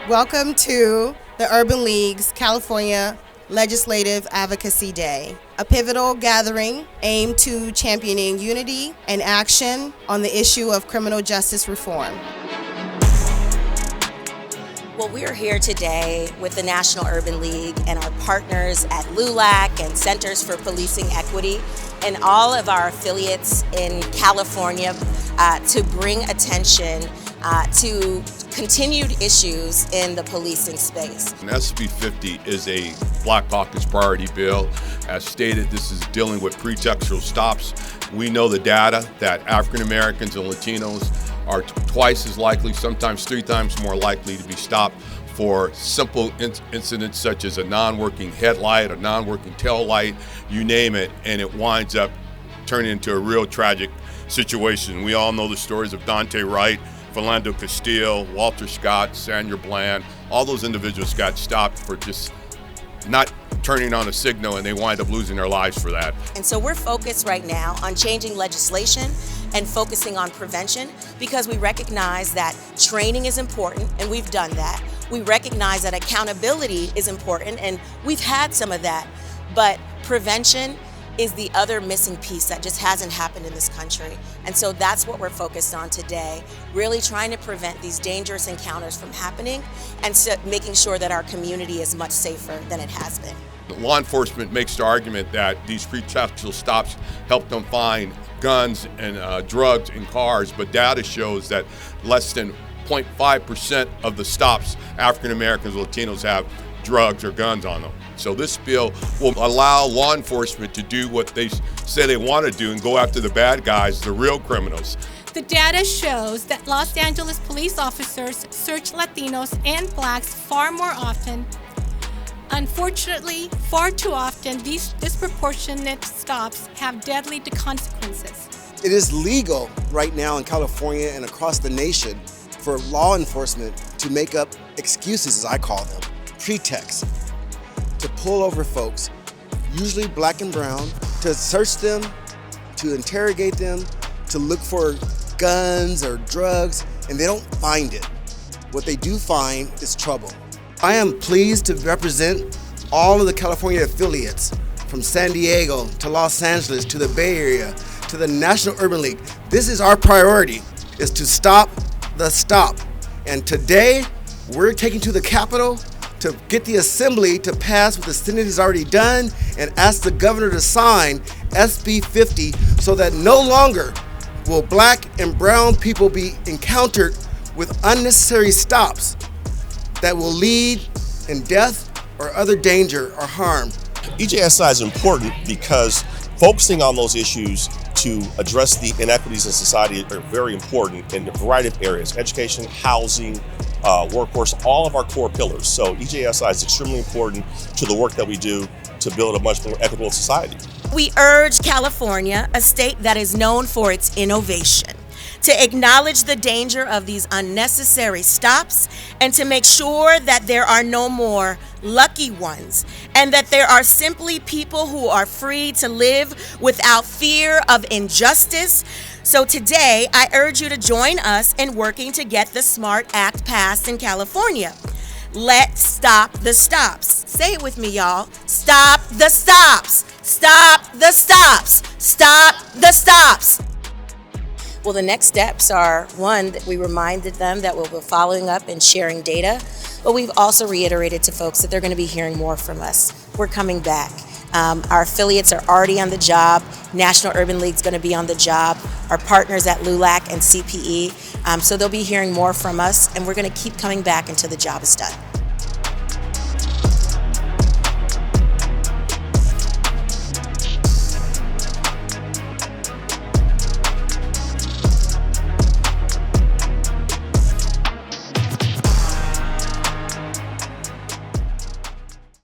Welcome to the Urban League's California Legislative Advocacy Day, a pivotal gathering aimed to championing unity and action on the issue of criminal justice reform. Well, we're here today with the National Urban League and our partners at LULAC and Centers for Policing Equity and all of our affiliates in California to bring attention to continued issues in the policing space. SB 50 is a Black Caucus priority bill. As stated, this is dealing with pretextual stops. We know the data that African Americans and Latinos are twice as likely, sometimes 3 times more likely to be stopped for simple incidents such as a non-working headlight, a non-working tail light, you name it, and it winds up turning into a real tragic situation. We all know the stories of Dante Wright, Philando Castile, Walter Scott, Sandra Bland. All those individuals got stopped for just not turning on a signal, and they wind up losing their lives for that. And so we're focused right now on changing legislation and focusing on prevention because we recognize that training is important, and we've done that. We recognize that accountability is important, and we've had some of that. But prevention is the other missing piece that just hasn't happened in this country. And so that's what we're focused on today, really trying to prevent these dangerous encounters from happening and making sure that our community is much safer than it has been. Law enforcement makes the argument that these pretextual stops help them find guns and drugs in cars, but data shows that less than 0.5% of the stops African Americans and Latinos have drugs or guns on them. So this bill will allow law enforcement to do what they say they want to do and go after the bad guys, the real criminals. The data shows that Los Angeles police officers search Latinos and Blacks far more often. Unfortunately, far too often, these disproportionate stops have deadly consequences. It is legal right now in California and across the nation for law enforcement to make up excuses, as I call them, pretexts, to pull over folks, usually black and brown, to search them, to interrogate them, to look for guns or drugs, and they don't find it. What they do find is trouble. I am pleased to represent all of the California affiliates from San Diego to Los Angeles to the Bay Area to the National Urban League. This is our priority, is to stop the stop. And today, we're taking to the Capitol to get the Assembly to pass what the Senate has already done and ask the governor to sign SB 50 so that no longer will black and brown people be encountered with unnecessary stops that will lead in death or other danger or harm. EJSI is important because focusing on those issues to address the inequities in society are very important in a variety of areas: education, housing, workforce, all of our core pillars. So EJSI is extremely important to the work that we do to build a much more equitable society. We urge California, a state that is known for its innovation, to acknowledge the danger of these unnecessary stops and to make sure that there are no more lucky ones and that there are simply people who are free to live without fear of injustice. So today, I urge you to join us in working to get the SMART Act passed in California. Let's stop the stops. Say it with me, y'all. Stop the stops. Stop the stops. Stop the stops. Well, the next steps are, one, that we reminded them that we'll be following up and sharing data, but we've also reiterated to folks that they're going to be hearing more from us. We're coming back. Our affiliates are already on the job. National Urban League's going to be on the job. Our partners at LULAC and CPE. So they'll be hearing more from us, and we're going to keep coming back until the job is done.